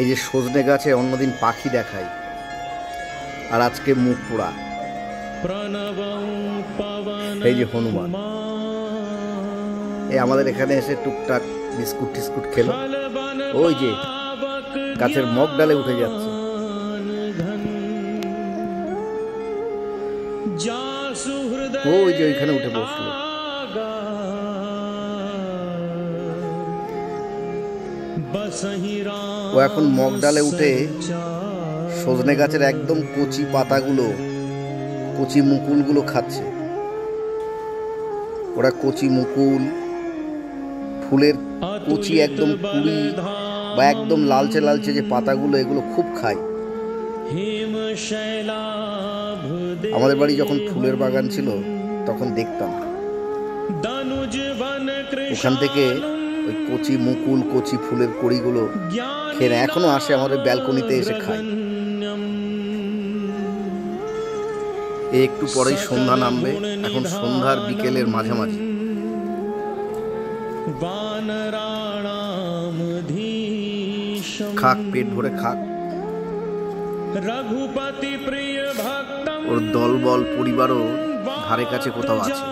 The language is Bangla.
এই যে সজনে গাছে অন্যদিন পাখি দেখায়, আর আজকে মুখ পোড়া। এই যে হনুমান, এই আমাদের এখানে এসে টুকটাক বিস্কুট টিস্কুট খেলো। ওই যে গাছের মগ ডালে উঠে যাচ্ছে। ওই যে ওইখানে উঠে বসলো। ও এখন মগ ডালে উঠে সজনে গাছের একদম কচি পাতাগুলো, কচি মুকুলগুলো খাচ্ছে। ওরা কচি মুকুল, ফুলের কচি একদম কুড়ি বা একদম লালচে লালচে যে পাতাগুলো, এগুলো খুব খায়। আমাদের বাড়ি যখন ফুলের বাগান ছিল তখন দেখতাম ওখান থেকে ওই কচি মুকুল, কচি ফুলের কড়িগুলো খেয়ে এখনো আসে আমাদের ব্যালকনিতে এসে খায়। একটু পরেই সন্ধ্যা নামবে, এখন সন্ধ্যার বিকেলের মাঝামাঝি। খাক, পেট ভরে খাক। ওর দলবল পরিবারও ধারে কাছে কোথাও আছে।